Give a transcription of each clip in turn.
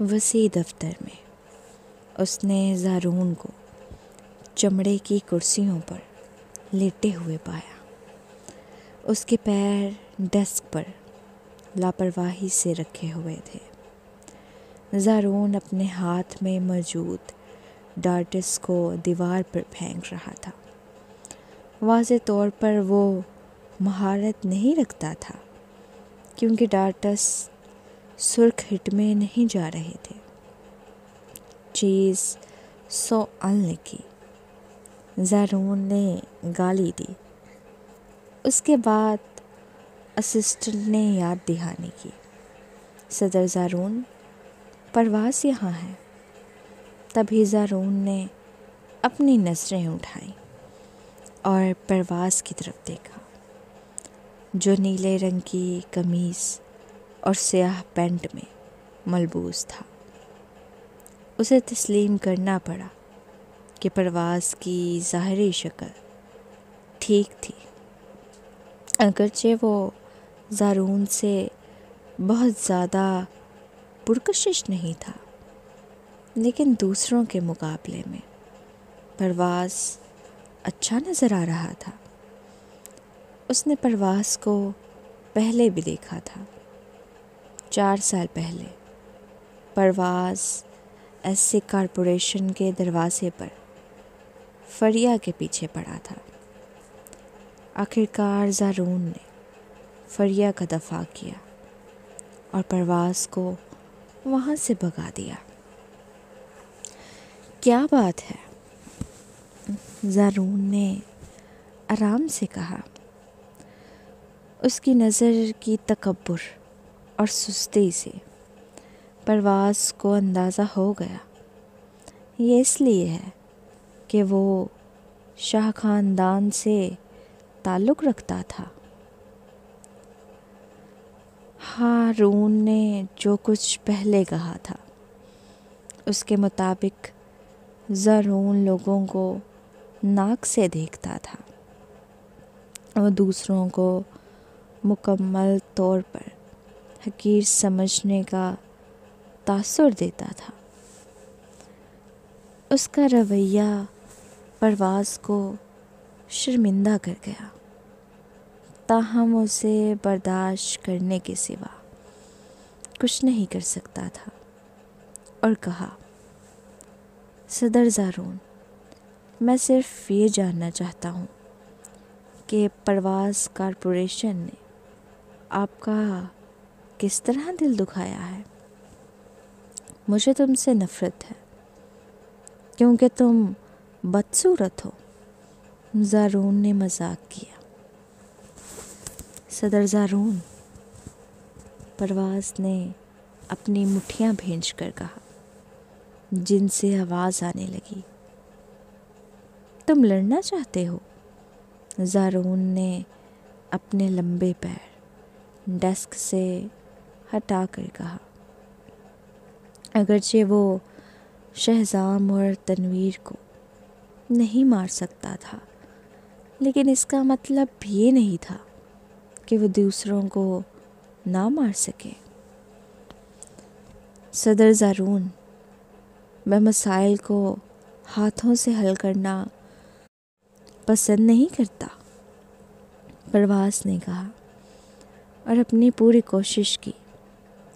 وسیع دفتر میں اس نے زارون کو چمڑے کی کرسیوں پر لیٹے ہوئے پایا۔ اس کے پیر ڈیسک پر لاپرواہی سے رکھے ہوئے تھے۔ زارون اپنے ہاتھ میں موجود ڈارٹس کو دیوار پر پھینک رہا تھا۔ واضح طور پر وہ مہارت نہیں رکھتا تھا کیونکہ ڈارٹس سرخ ہٹ میں نہیں جا رہے تھے۔ چیز سو انلکی، زارون نے گالی دی۔ اس کے بعد اسسٹنٹ نے یاد دہانی کی، صدر زارون، پرواز یہاں ہے۔ تبھی زارون نے اپنی نظریں اٹھائیں اور پرواز کی طرف دیکھا، جو نیلے رنگ کی قمیص اور سیاہ پینٹ میں ملبوس تھا۔ اسے تسلیم کرنا پڑا کہ پرواز کی ظاہری شکل ٹھیک تھی، اگرچہ وہ زارون سے بہت زیادہ پرکشش نہیں تھا، لیکن دوسروں کے مقابلے میں پرواز اچھا نظر آ رہا تھا۔ اس نے پرواز کو پہلے بھی دیکھا تھا۔ 4 سال پہلے پرواز ایسے کارپوریشن کے دروازے پر فریا کے پیچھے پڑا تھا۔ آخرکار زارون نے فریا کا دفاع کیا اور پرواز کو وہاں سے بھگا دیا۔ کیا بات ہے؟ زارون نے آرام سے کہا۔ اس کی نظر کی تکبر اور سستی سے پرواز کو اندازہ ہو گیا، یہ اس لیے ہے کہ وہ شاہ خاندان سے تعلق رکھتا تھا۔ ہارون نے جو کچھ پہلے کہا تھا اس کے مطابق زارون لوگوں کو ناک سے دیکھتا تھا۔ وہ دوسروں کو مکمل طور پر حقیر سمجھنے کا تاثر دیتا تھا۔ اس کا رویہ پرواز کو شرمندہ کر گیا، تاہم اسے برداشت کرنے کے سوا کچھ نہیں کر سکتا تھا اور کہا، صدر زارون، میں صرف یہ جاننا چاہتا ہوں کہ پرواز کارپوریشن نے آپ کا کس طرح دل دکھایا ہے؟ مجھے تم سے نفرت ہے کیونکہ تم بدصورت ہو۔ زارون نے مذاق کیا۔ صدر زارون، پرواز نے اپنی مٹھیاں بھینج کر کہا، جن سے آواز آنے لگی، تم لڑنا چاہتے ہو؟ زارون نے اپنے لمبے پیر ڈیسک سے ہٹا کر کہا۔ اگرچہ وہ شہزام اور تنویر کو نہیں مار سکتا تھا، لیکن اس کا مطلب یہ نہیں تھا کہ وہ دوسروں کو نہ مار سکے۔ صدر زارون، میں مسائل کو ہاتھوں سے حل کرنا پسند نہیں کرتا، پرواز نے کہا، اور اپنی پوری کوشش کی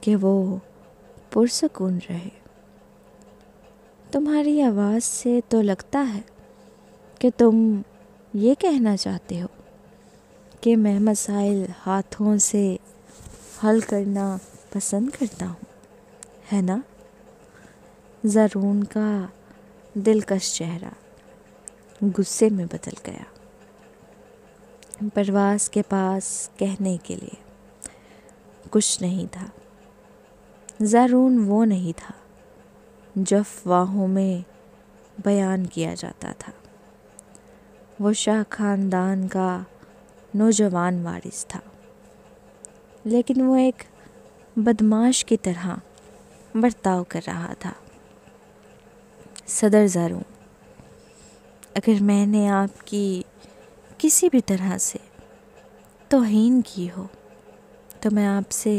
کہ وہ پرسکون رہے۔ تمہاری آواز سے تو لگتا ہے کہ تم یہ کہنا چاہتے ہو کہ میں مسائل ہاتھوں سے حل کرنا پسند کرتا ہوں، ہے نا؟ زارون کا دلکش چہرہ غصے میں بدل گیا۔ پرواز کے پاس کہنے کے لیے کچھ نہیں تھا۔ زارون وہ نہیں تھا جو افواہوں میں بیان کیا جاتا تھا۔ وہ شاہ خاندان کا نوجوان وارث تھا، لیکن وہ ایک بدمعاش کی طرح برتاؤ کر رہا تھا۔ صدر زارون، اگر میں نے آپ کی کسی بھی طرح سے توہین کی ہو تو میں آپ سے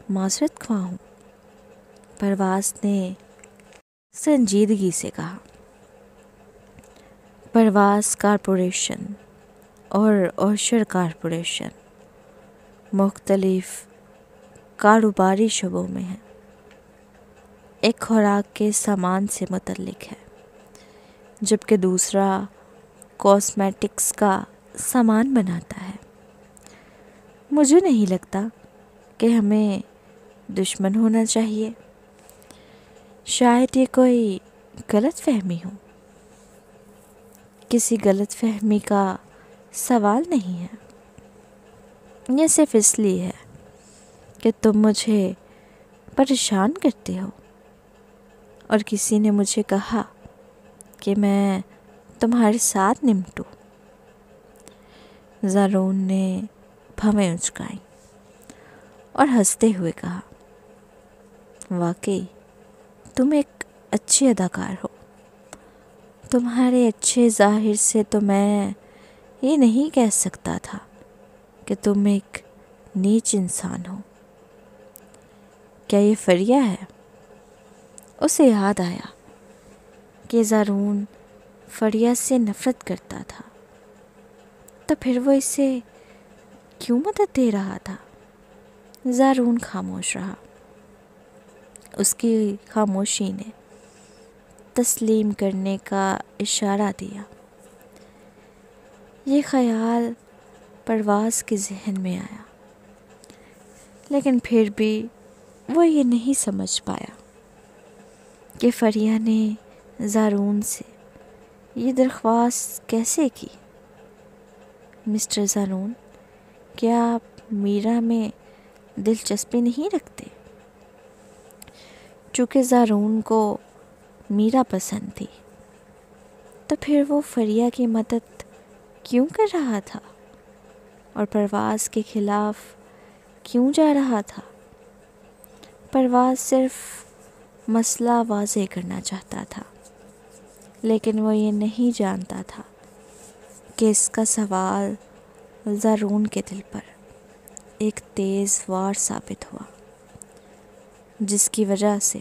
معذرت خواہ ہوں۔ پرواز نے سنجیدگی سے کہا۔ پرواز کارپوریشن اور اوشر کارپوریشن مختلف کاروباری شعبوں میں ہیں۔ ایک خوراک کے سامان سے متعلق ہے، جبکہ دوسرا کاسمیٹکس کا سامان بناتا ہے۔ مجھے نہیں لگتا کہ ہمیں دشمن ہونا چاہیے۔ شاید یہ کوئی غلط فہمی ہو۔ کسی غلط فہمی کا سوال نہیں ہے، یہ صرف اس لیے ہے کہ تم مجھے پریشان کرتے ہو، اور کسی نے مجھے کہا کہ میں تمہارے ساتھ نمٹوں۔ زارون نے بھویں اچکائیں اور ہنستے ہوئے کہا، واقعی تم ایک اچھی اداکار ہو۔ تمہارے اچھے ظاہر سے تو میں یہ نہیں کہہ سکتا تھا کہ تم ایک نیچ انسان ہو۔ کیا یہ فریہ ہے؟ اسے یاد آیا کہ زارون فریہ سے نفرت کرتا تھا، تو پھر وہ اسے کیوں مدد دے رہا تھا؟ زارون خاموش رہا۔ اس کی خاموشی نے تسلیم کرنے کا اشارہ دیا۔ یہ خیال پرواز کے ذہن میں آیا، لیکن پھر بھی وہ یہ نہیں سمجھ پایا کہ فریہ نے زارون سے یہ درخواست کیسے کی۔ مسٹر زارون، کیا آپ میرا میں دلچسپی نہیں رکھتے؟ چونکہ زارون کو میرا پسند تھی، تو پھر وہ فریہ کی مدد کیوں کر رہا تھا اور پرواز کے خلاف کیوں جا رہا تھا؟ پرواز صرف مسئلہ واضح کرنا چاہتا تھا، لیکن وہ یہ نہیں جانتا تھا کہ اس کا سوال زارون کے دل پر ایک تیز وار ثابت ہوا، جس کی وجہ سے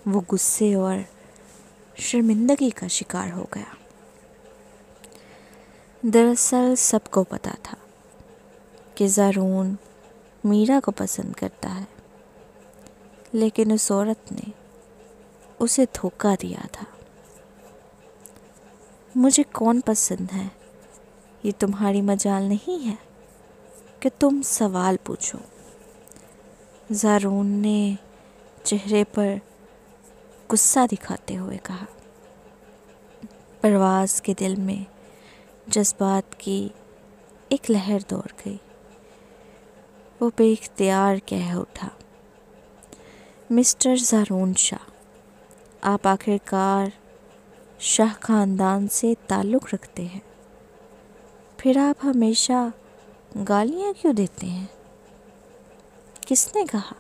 وہ غصے اور شرمندگی کا شکار ہو گیا۔ دراصل سب کو پتا تھا کہ زارون میرا کو پسند کرتا ہے، لیکن اس عورت نے اسے دھوکہ دیا تھا۔ مجھے کون پسند ہے یہ تمہاری مجال نہیں ہے کہ تم سوال پوچھو، زارون نے چہرے پر غصہ دکھاتے ہوئے کہا۔ پرواز کے دل میں جذبات کی ایک لہر دوڑ گئی۔ وہ بے اختیار کہہ اٹھا، مسٹر زارون شاہ، آپ آخرکار شاہ خاندان سے تعلق رکھتے ہیں، پھر آپ ہمیشہ گالیاں کیوں دیتے ہیں؟ کس نے کہا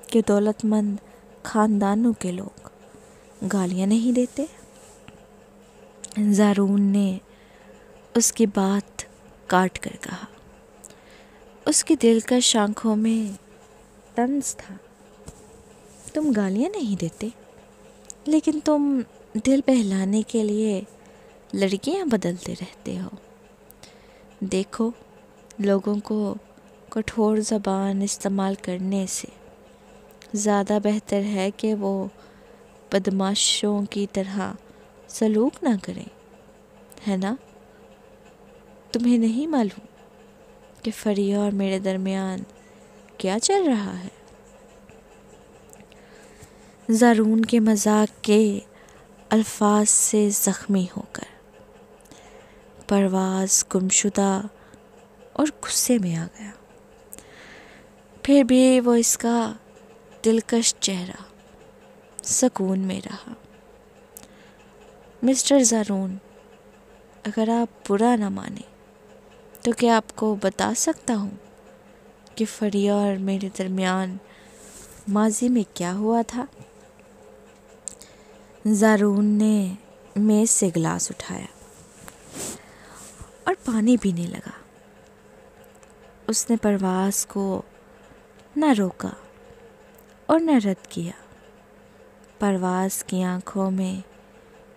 کہ دولت مند خاندانوں کے لوگ گالیاں نہیں دیتے؟ زارون نے اس کی بات کاٹ کر کہا۔ اس کی دلکش آنکھوں میں طنز تھا۔ تم گالیاں نہیں دیتے، لیکن تم دل بہلانے کے لیے لڑکیاں بدلتے رہتے ہو۔ دیکھو، لوگوں کو کٹھور زبان استعمال کرنے سے زیادہ بہتر ہے کہ وہ بدمعاشوں کی طرح سلوک نہ کریں، ہے نا؟ تمہیں نہیں معلوم کہ فریہ اور میرے درمیان کیا چل رہا ہے؟ زارون کے مذاق کے الفاظ سے زخمی ہو کر پرواز گمشدہ اور غصے میں آ گیا۔ پھر بھی وہ اس کا دلکش چہرہ سکون میں رہا۔ مسٹر زارون، اگر آپ برا نہ مانیں تو کیا آپ کو بتا سکتا ہوں کہ فریہ اور میرے درمیان ماضی میں کیا ہوا تھا؟ زارون نے میز سے گلاس اٹھایا اور پانی پینے لگا۔ اس نے پرواز کو نہ روکا اور نہ رد کیا۔ پرواز کی آنکھوں میں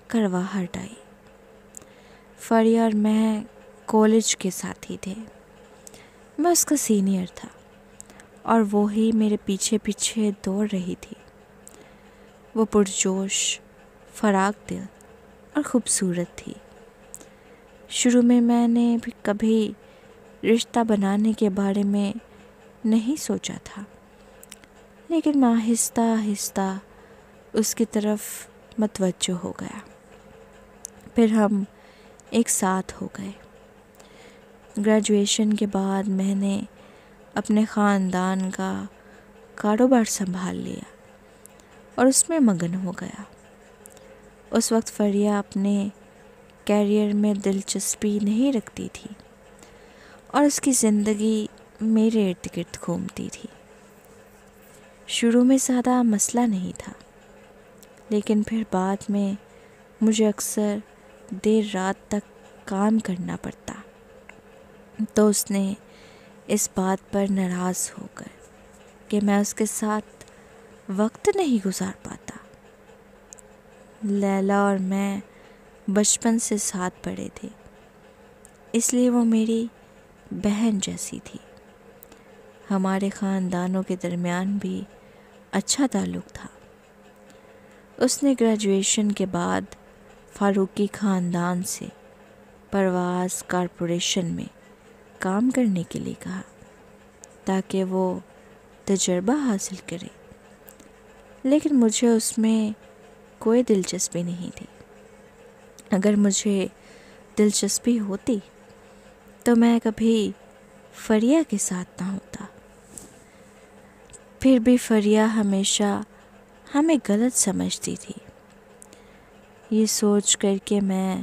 کرواہٹ آئی۔ فریہ اور میں کالج کے ساتھی تھے۔ میں اس کا سینئر تھا اور وہی میرے پیچھے پیچھے دوڑ رہی تھی۔ وہ پرجوش، فراق دل اور خوبصورت تھی۔ شروع میں نے بھی کبھی رشتہ بنانے کے بارے میں نہیں سوچا تھا، لیکن میں آہستہ آہستہ اس کی طرف متوجہ ہو گیا۔ پھر ہم ایک ساتھ ہو گئے۔ گریجویشن کے بعد میں نے اپنے خاندان کا کاروبار سنبھال لیا اور اس میں مگن ہو گیا۔ اس وقت فریہ اپنے کیریئر میں دلچسپی نہیں رکھتی تھی اور اس کی زندگی میرے ارد گرد گھومتی تھی۔ شروع میں زیادہ مسئلہ نہیں تھا، لیکن پھر بعد میں مجھے اکثر دیر رات تک کام کرنا پڑتا، تو اس نے اس بات پر ناراض ہو کر کہ میں اس کے ساتھ وقت نہیں گزار پاتا۔ لیلا اور میں بچپن سے ساتھ پڑھے تھے، اس لیے وہ میری بہن جیسی تھی۔ ہمارے خاندانوں کے درمیان بھی اچھا تعلق تھا۔ اس نے گریجویشن کے بعد فاروقی خاندان سے پرواز کارپوریشن میں کام کرنے کے لیے کہا تاکہ وہ تجربہ حاصل کرے، لیکن مجھے اس میں کوئی دلچسپی نہیں تھی۔ اگر مجھے دلچسپی ہوتی تو میں کبھی فریہ کے ساتھ نہ ہوتا۔ پھر بھی فریہ ہمیشہ ہمیں غلط سمجھتی تھی، یہ سوچ کر کہ میں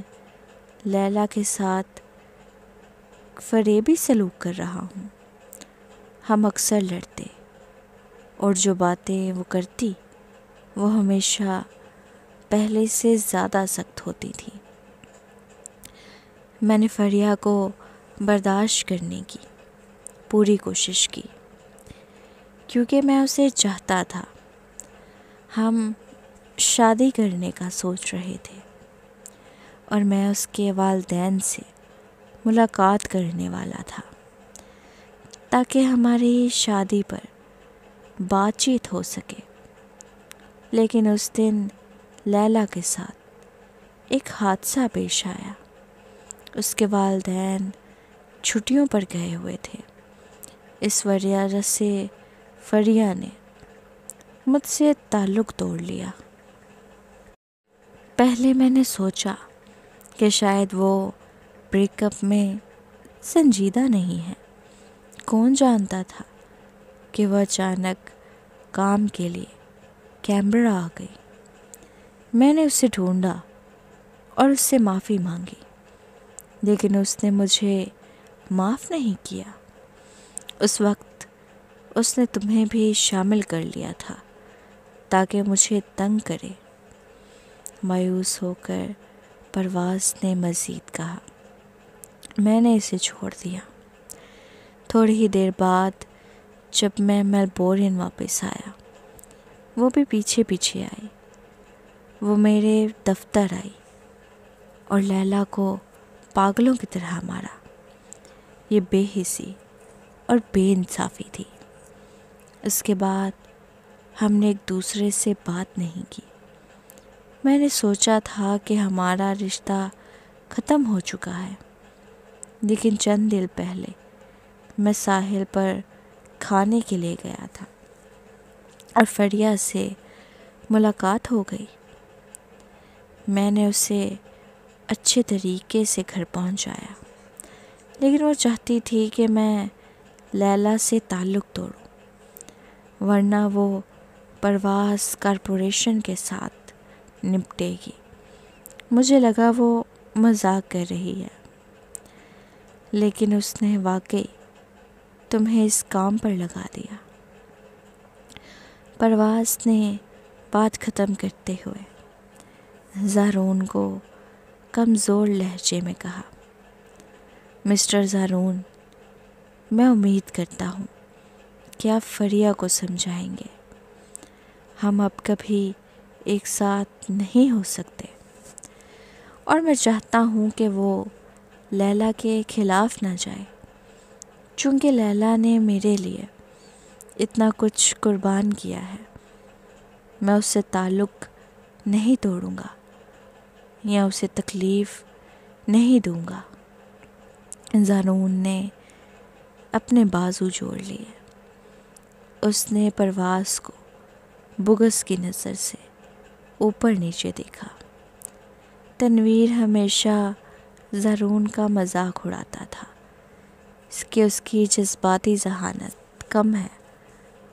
لیلا کے ساتھ فریبی سلوک کر رہا ہوں۔ ہم اکثر لڑتے اور جو باتیں وہ کرتی وہ ہمیشہ پہلے سے زیادہ سخت ہوتی تھی۔ میں نے فریہ کو برداشت کرنے کی پوری کوشش کی، کیونکہ میں اسے چاہتا تھا۔ ہم شادی کرنے کا سوچ رہے تھے اور میں اس کے والدین سے ملاقات کرنے والا تھا تاکہ ہماری شادی پر بات چیت ہو سکے۔ لیکن اس دن لیلا کے ساتھ ایک حادثہ پیش آیا۔ اس کے والدین چھٹیوں پر گئے ہوئے تھے، اس وجہ سے فریہ نے مجھ سے تعلق توڑ لیا۔ پہلے میں نے سوچا کہ شاید وہ بریک اپ میں سنجیدہ نہیں ہے۔ کون جانتا تھا کہ وہ اچانک کام کے لیے کینبرا آ گئی۔ میں نے اسے ڈھونڈا اور اس سے معافی مانگی، لیکن اس نے مجھے معاف نہیں کیا۔ اس وقت اس نے تمہیں بھی شامل کر لیا تھا تاکہ مجھے تنگ کرے۔ مایوس ہو کر پرواز نے مزید کہا۔ میں نے اسے چھوڑ دیا۔ تھوڑی ہی دیر بعد جب میں میلبورن واپس آیا، وہ بھی پیچھے پیچھے آئی۔ وہ میرے دفتر آئی اور لیلا کو پاگلوں کی طرح مارا۔ یہ بے حسی اور بے انصافی تھی۔ اس کے بعد ہم نے ایک دوسرے سے بات نہیں کی۔ میں نے سوچا تھا کہ ہمارا رشتہ ختم ہو چکا ہے، لیکن چند دن پہلے میں ساحل پر کھانے کے لیے گیا تھا اور فریہ سے ملاقات ہو گئی۔ میں نے اسے اچھے طریقے سے گھر پہنچایا، لیکن وہ چاہتی تھی کہ میں لیلا سے تعلق توڑوں، ورنہ وہ پرواز کارپوریشن کے ساتھ نپٹے گی۔ مجھے لگا وہ مذاق کر رہی ہے، لیکن اس نے واقعی تمہیں اس کام پر لگا دیا۔ پرواز نے بات ختم کرتے ہوئے زارون کو کمزور لہجے میں کہا۔ مسٹر زارون، میں امید کرتا ہوں کہ آپ فریہ کو سمجھائیں گے۔ ہم اب کبھی ایک ساتھ نہیں ہو سکتے، اور میں چاہتا ہوں کہ وہ لیلا کے خلاف نہ جائے، چونکہ لیلا نے میرے لیے اتنا کچھ قربان کیا ہے۔ میں اس سے تعلق نہیں توڑوں گا یا اسے تکلیف نہیں دوں گا۔ زارون نے اپنے بازو جوڑ لیے۔ اس نے پرواز کو بغض کی نظر سے اوپر نیچے دیکھا۔ تنویر ہمیشہ زارون کا مذاق اڑاتا تھا کہ اس کی جذباتی ذہانت کم ہے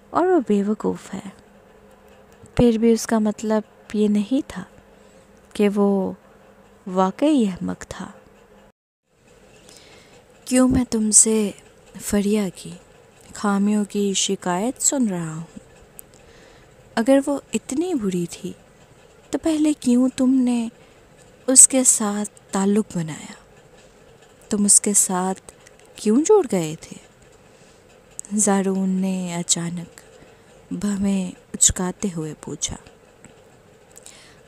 اور وہ بے وقوف ہے۔ پھر بھی اس کا مطلب یہ نہیں تھا کہ وہ واقعی احمق تھا۔ کیوں میں تم سے فریہ کی خامیوں کی شکایت سن رہا ہوں؟ اگر وہ اتنی بری تھی تو پہلے کیوں تم نے اس کے ساتھ تعلق بنایا؟ تم اس کے ساتھ کیوں جڑ گئے تھے؟ زارون نے اچانک بھویں اچکاتے ہوئے پوچھا۔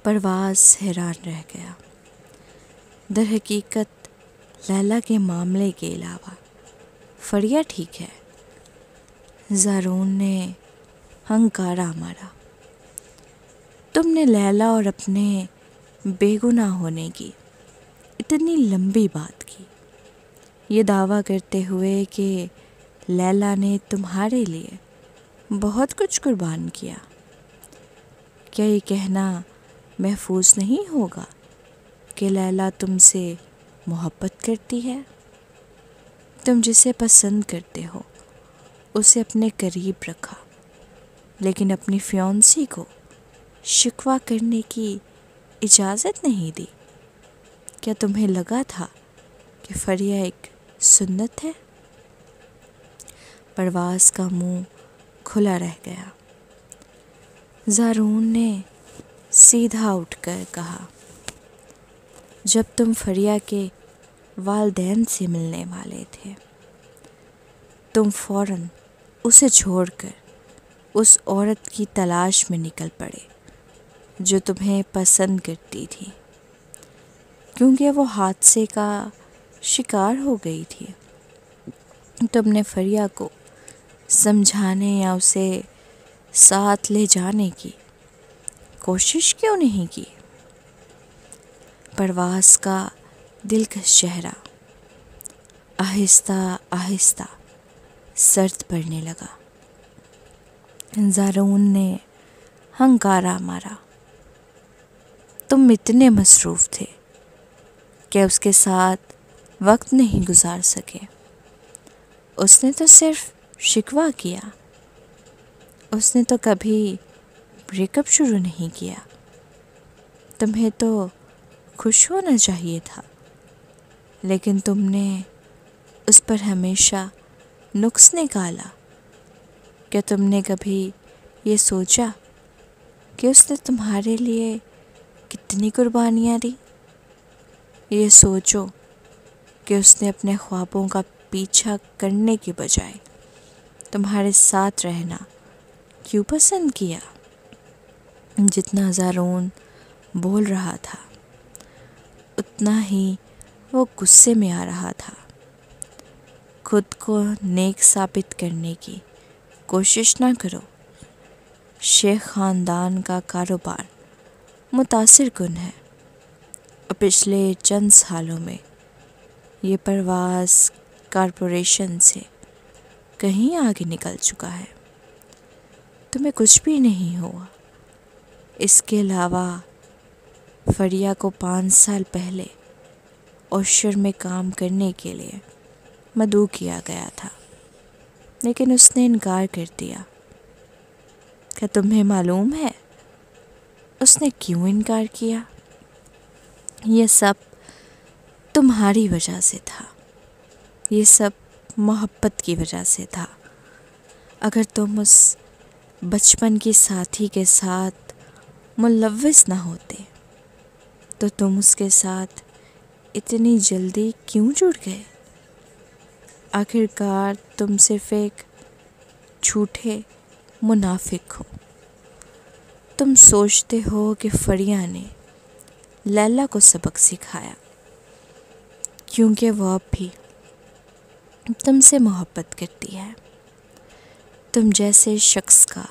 پرواز حیران رہ گیا۔ در حقیقت لیلا کے معاملے کے علاوہ فریہ ٹھیک ہے۔ زارون نے ہنکارا مارا۔ تم نے لیلا اور اپنے بے گناہ ہونے کی اتنی لمبی بات کی، یہ دعویٰ کرتے ہوئے کہ لیلا نے تمہارے لیے بہت کچھ قربان کیا۔ کیا یہ کہنا محفوظ نہیں ہوگا کہ لیلا تم سے محبت کرتی ہے؟ تم جسے پسند کرتے ہو اسے اپنے قریب رکھا، لیکن اپنی فیونسی کو شکوہ کرنے کی اجازت نہیں دی۔ کیا تمہیں لگا تھا کہ فریہ ایک سنت ہے؟ پرواز کا منہ کھلا رہ گیا۔ زارون نے سیدھا اٹھ کر کہا، جب تم فریہ کے والدین سے ملنے والے تھے تم فوراً اسے چھوڑ کر اس عورت کی تلاش میں نکل پڑے جو تمہیں پسند کرتی تھی، کیونکہ وہ حادثے کا شکار ہو گئی تھی۔ تم نے فریہ کو سمجھانے یا اسے ساتھ لے جانے کی کوشش کیوں نہیں کی؟ پرواز کا دلکش چہرہ آہستہ آہستہ سرد پڑنے لگا۔ زارون نے ہنکارا مارا۔ تم اتنے مصروف تھے کہ اس کے ساتھ وقت نہیں گزار سکے۔ اس نے تو صرف شکوہ کیا، اس نے تو کبھی بریک اپ شروع نہیں کیا۔ تمہیں تو خوش ہونا چاہیے تھا، لیکن تم نے اس پر ہمیشہ نقص نکالا۔ کیا تم نے کبھی یہ سوچا کہ اس نے تمہارے لیے کتنی قربانیاں دی؟ یہ سوچو کہ اس نے اپنے خوابوں کا پیچھا کرنے کے بجائے تمہارے ساتھ رہنا کیوں پسند کیا؟ جتنا زارون بول رہا تھا اتنا ہی وہ غصے میں آ رہا تھا۔ خود کو نیک ثابت کرنے کی کوشش نہ کرو۔ شیخ خاندان کا کاروبار متاثر کن ہے اور پچھلے چند سالوں میں یہ پرواز کارپوریشن سے کہیں آگے نکل چکا ہے۔ تمہیں کچھ بھی نہیں ہوا۔ اس کے علاوہ فریہ کو 5 سال پہلے اوشر میں کام کرنے کے لیے مدعو کیا گیا تھا، لیکن اس نے انکار کر دیا۔ کیا تمہیں معلوم ہے اس نے کیوں انکار کیا؟ یہ سب تمہاری وجہ سے تھا، یہ سب محبت کی وجہ سے تھا۔ اگر تم اس بچپن کی ساتھی کے ساتھ ملوث نہ ہوتے تو تم اس کے ساتھ اتنی جلدی کیوں جڑ گئے؟ آخرکار تم صرف ایک جھوٹے منافق ہو۔ تم سوچتے ہو کہ فریہ نے لیلا کو سبق سکھایا، کیونکہ وہ اب بھی تم سے محبت کرتی ہے۔ تم جیسے شخص کا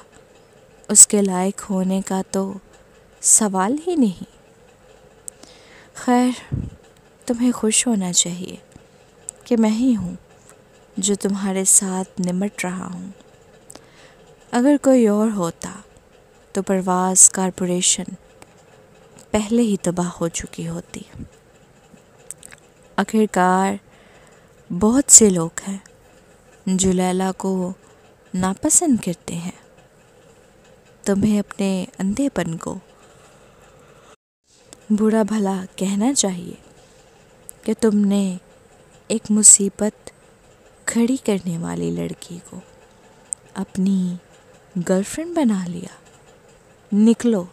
اس کے لائق ہونے کا تو سوال ہی نہیں۔ خیر، تمہیں خوش ہونا چاہیے کہ میں ہی ہوں جو تمہارے ساتھ نمٹ رہا ہوں۔ اگر کوئی اور ہوتا تو پرواز کارپوریشن پہلے ہی تباہ ہو چکی ہوتی۔ آخرکار بہت سے لوگ ہیں جو لیلا کو ناپسند کرتے ہیں۔ تمہیں اپنے اندھے پن کو برا بھلا کہنا چاہیے کہ تم نے ایک مصیبت کھڑی کرنے والی لڑکی کو اپنی گرل فرینڈ بنا لیا۔ نکلو۔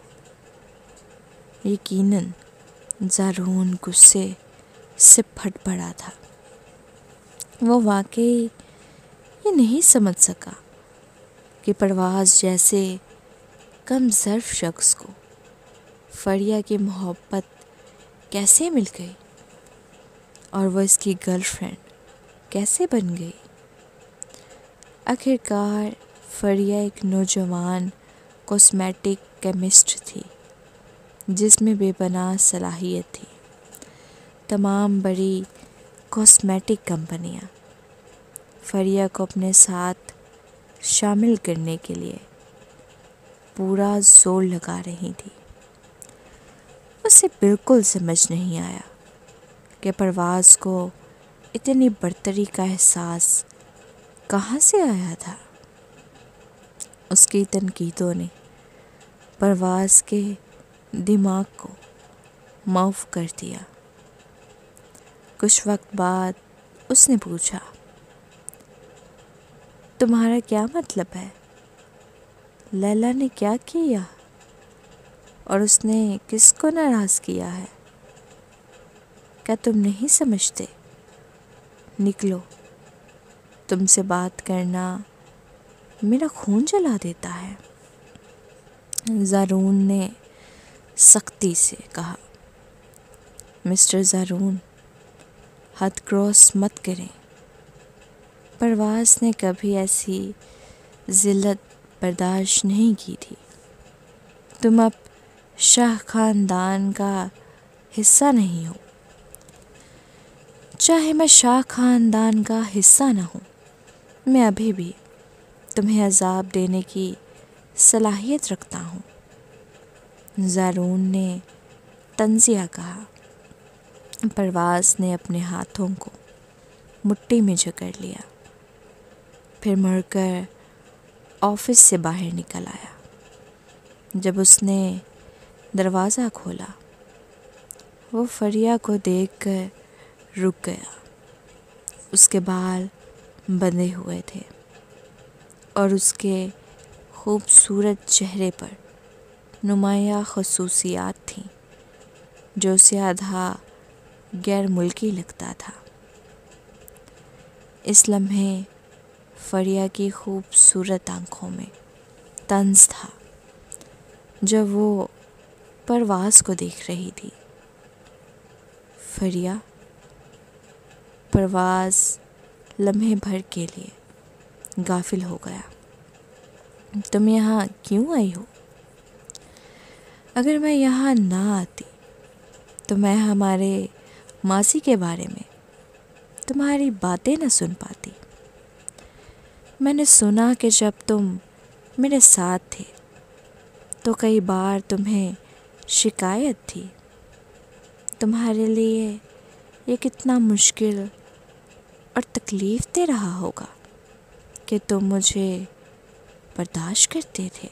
یقیناً زارون غصے سے پھٹ پڑا تھا۔ وہ واقعی یہ نہیں سمجھ سکا کہ پرواز جیسے کم ظرف شخص کو فریہ کی محبت کیسے مل گئی اور وہ اس کی گرل فرینڈ کیسے بن گئی۔ آخرکار فریہ ایک نوجوان کاسمیٹک کیمسٹ تھی جس میں بے پناہ صلاحیت تھی۔ تمام بڑی کاسمیٹک کمپنیاں فریہ کو اپنے ساتھ شامل کرنے کے لیے پورا زور لگا رہی تھی۔ اسے بالکل سمجھ نہیں آیا کہ پرواز کو اتنی برتری کا احساس کہاں سے آیا تھا۔ اس کی تنقیدوں نے پرواز کے دماغ کو معاف کر دیا۔ کچھ وقت بعد اس نے پوچھا، تمہارا کیا مطلب ہے؟ لیلا نے کیا کیا اور اس نے کس کو ناراض کیا ہے؟ کیا تم نہیں سمجھتے؟ نکلو، تم سے بات کرنا میرا خون جلا دیتا ہے۔ زارون نے سختی سے کہا۔ مسٹر زارون، حد کراس مت کریں۔ پرواز نے کبھی ایسی ذلت برداشت نہیں کی تھی۔ تم اب شاہ خاندان کا حصہ نہیں ہو۔ چاہے میں شاہ خاندان کا حصہ نہ ہوں، میں ابھی بھی تمہیں عذاب دینے کی صلاحیت رکھتا ہوں۔ زارون نے طنزیہ کہا۔ پرواز نے اپنے ہاتھوں کو مٹھی میں جکڑ لیا، پھر مڑ کر آفس سے باہر نکل آیا۔ جب اس نے دروازہ کھولا، وہ فریہ کو دیکھ کر رک گیا۔ اس کے بال بندھے ہوئے تھے اور اس کے خوبصورت چہرے پر نمایاں خصوصیات تھیں جو اسے آدھا غیر ملکی لگتا تھا۔ اس لمحے فریہ کی خوبصورت آنکھوں میں طنز تھا جب وہ پرواز کو دیکھ رہی تھی۔ فریہ، پرواز لمحے بھر کے لیے غافل ہو گیا۔ تم یہاں کیوں آئی ہو؟ اگر میں یہاں نہ آتی تو میں ہمارے ماضی کے بارے میں تمہاری باتیں نہ سن پاتی۔ میں نے سنا کہ جب تم میرے ساتھ تھے تو کئی بار تمہیں شکایت تھی۔ تمہارے لیے یہ کتنا مشکل اور تکلیف دے رہا ہوگا کہ تم مجھے برداشت کرتے تھے۔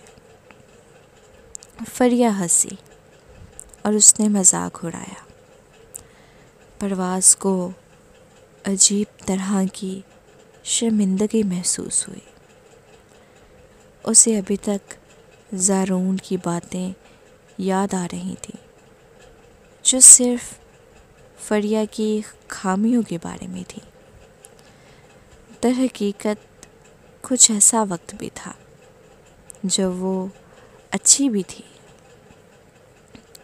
فریہ ہنسی اور اس نے مذاق اڑایا۔ پرواز کو عجیب طرح کی شرمندگی محسوس ہوئی۔ اسے ابھی تک زارون کی باتیں یاد آ رہی تھیں جو صرف فریہ کی خامیوں کے بارے میں تھی۔ در حقیقت کچھ ایسا وقت بھی تھا جب وہ اچھی بھی تھی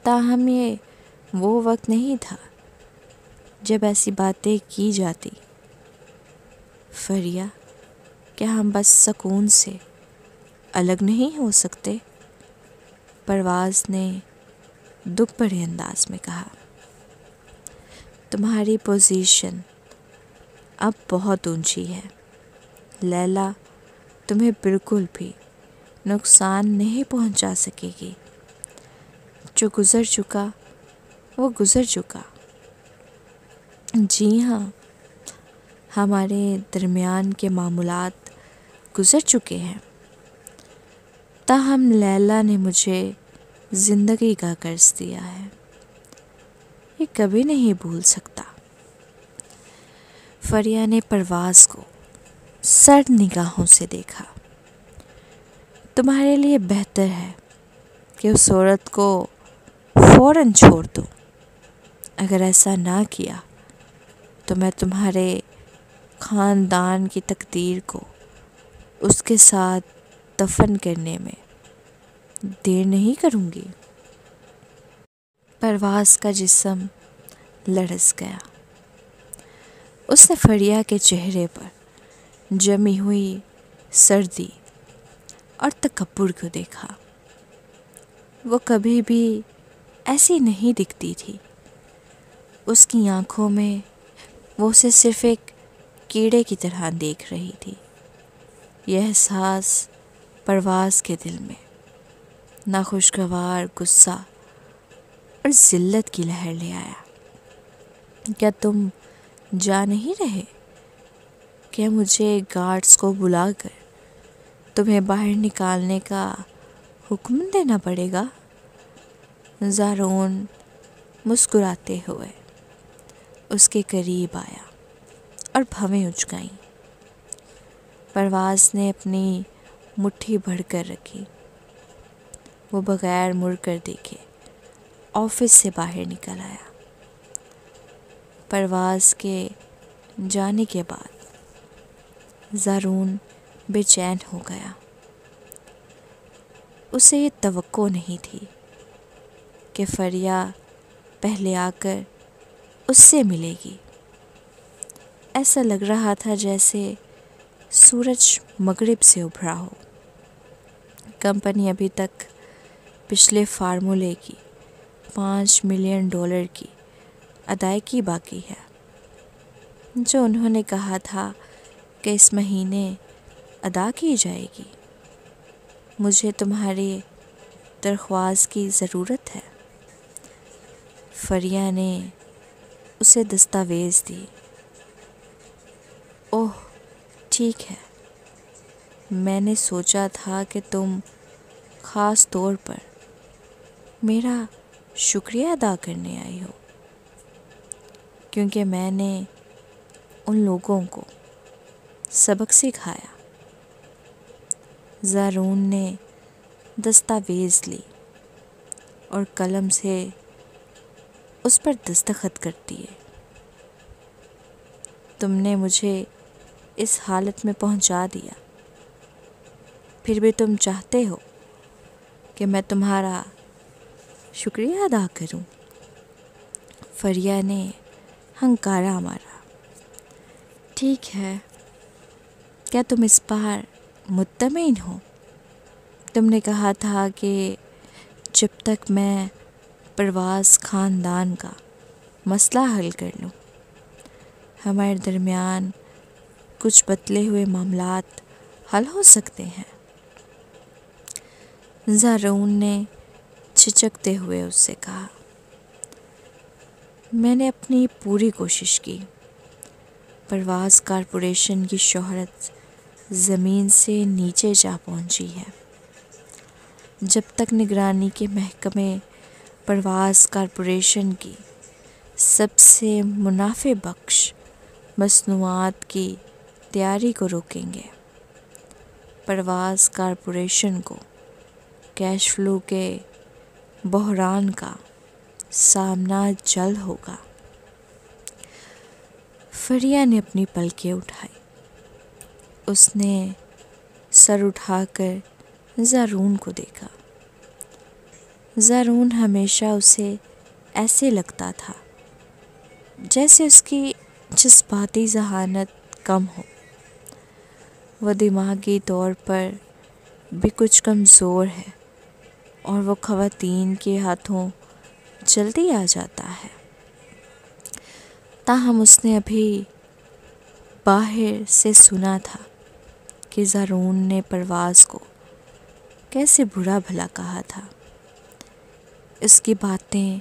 تاہم یہ وہ وقت نہیں تھا جب ایسی باتیں کی جاتی۔ فریا، کیا ہم بس سکون سے الگ نہیں ہو سکتے؟ پرواز نے دکھ بھرے انداز میں کہا۔ تمہاری پوزیشن اب بہت اونچی ہے لیلا، تمہیں بالکل بھی نقصان نہیں پہنچا سکے گی۔ جو گزر چکا وہ گزر چکا۔ جی ہاں، ہمارے درمیان کے معاملات گزر چکے ہیں، تاہم لیلا نے مجھے زندگی کا قرض دیا ہے، یہ کبھی نہیں بھول سکتا۔ فریا نے پرواز کو سرد نگاہوں سے دیکھا۔ تمہارے لیے بہتر ہے کہ اس عورت کو فوراً چھوڑ دو۔ اگر ایسا نہ کیا تو میں تمہارے خاندان کی تقدیر کو اس کے ساتھ دفن کرنے میں دیر نہیں کروں گی۔ پرواز کا جسم لرز گیا۔ اس نے فریا کے چہرے پر جمی ہوئی سردی اور تکبر کو دیکھا۔ وہ کبھی بھی ایسی نہیں دکھتی تھی۔ اس کی آنکھوں میں وہ اسے صرف ایک کیڑے کی طرح دیکھ رہی تھی۔ یہ احساس پرواز کے دل میں ناخوشگوار غصہ اور ذلت کی لہر لے آیا۔ کیا تم جا نہیں رہے؟ کیا مجھے گارڈز کو بلا کر تمہیں باہر نکالنے کا حکم دینا پڑے گا؟ زارون مسکراتے ہوئے اس کے قریب آیا اور بھویں اچکائیں۔ پرواز نے اپنی مٹھی بڑھ کر رکھی۔ وہ بغیر مڑ کر دیکھے آفس سے باہر نکل آیا۔ پرواز کے جانے کے بعد زارون بے چین ہو گیا۔ اسے یہ توقع نہیں تھی کہ فریا پہلے آ کر اس سے ملے گی۔ ایسا لگ رہا تھا جیسے سورج مغرب سے ابھرا ہو۔ کمپنی ابھی تک پچھلے فارمولے کی $5 ملین کی ادائیگی باقی ہے، جو انہوں نے کہا تھا کہ اس مہینے ادا کی جائے گی۔ مجھے تمہاری درخواست کی ضرورت ہے۔ فریا نے اسے دستاویز دی۔ اوہ ٹھیک ہے، میں نے سوچا تھا کہ تم خاص طور پر میرا شکریہ ادا کرنے آئی ہو، کیونکہ میں نے ان لوگوں کو سبق سکھایا۔ زارون نے دستاویز لی اور قلم سے اس پر دستخط کر دیے۔ تم نے مجھے اس حالت میں پہنچا دیا، پھر بھی تم چاہتے ہو کہ میں تمہارا شکریہ ادا کروں؟ فریا نے ہنکارا مارا۔ ٹھیک ہے، کیا تم اس بار مطمئن ہو؟ تم نے کہا تھا کہ جب تک میں پرواز خاندان کا مسئلہ حل کر لوں، ہمارے درمیان کچھ بتلے ہوئے معاملات حل ہو سکتے ہیں۔ زارون نے جھجکتے ہوئے اس سے کہا۔ میں نے اپنی پوری کوشش کی۔ پرواز کارپوریشن کی شہرت زمین سے نیچے جا پہنچی ہے۔ جب تک نگرانی کے محکمے پرواز کارپوریشن کی سب سے منافع بخش مصنوعات کی تیاری کو روکیں گے، پرواز کارپوریشن کو کیش فلو کے بحران کا سامنا جلد ہوگا۔ فریا نے اپنی پلکیں اٹھائی۔ اس نے سر اٹھا کر زارون کو دیکھا۔ زارون ہمیشہ اسے ایسے لگتا تھا جیسے اس کی جذباتی ذہانت کم ہو، وہ دماغی طور پر بھی کچھ کمزور ہے اور وہ خواتین کے ہاتھوں جلدی آ جاتا ہے۔ تاہم اس نے ابھی باہر سے سنا تھا کہ زارون نے پرواز کو کیسے برا بھلا کہا تھا۔ اس کی باتیں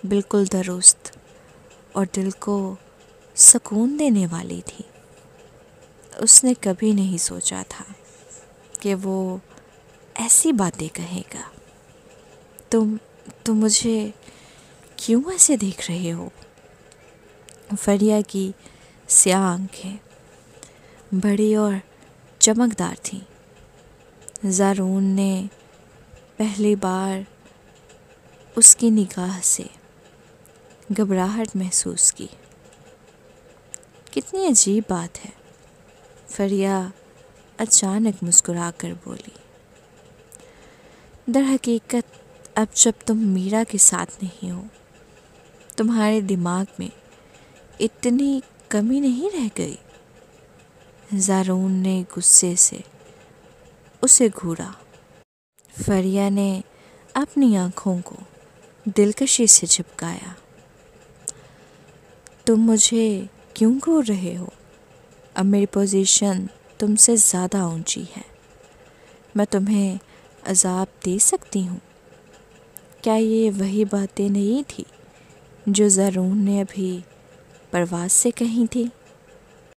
بالکل درست اور دل کو سکون دینے والی تھی۔ اس نے کبھی نہیں سوچا تھا کہ وہ ایسی باتیں کہے گا۔ تم مجھے کیوں ایسے دیکھ رہے ہو؟ فریہ کی سیاہ آنکھیں بڑی اور چمکدار تھیں۔ زارون نے پہلی بار اس کی نگاہ سے گھبراہٹ محسوس کی۔ کتنی عجیب بات ہے، فریہ اچانک مسکرا کر بولی۔ در حقیقت اب جب تم میرا کے ساتھ نہیں ہو، تمہارے دماغ میں اتنی کمی نہیں رہ گئی۔ زارون نے غصے سے اسے گھورا۔ فریہ نے اپنی آنکھوں کو دلکشی سے جھپکایا۔ تم مجھے کیوں گھور رہے ہو؟ اب میری پوزیشن تم سے زیادہ اونچی ہے، میں تمہیں عذاب دے سکتی ہوں۔ کیا یہ وہی باتیں نہیں تھی جو زارون نے ابھی پرواز سے کہی تھی؟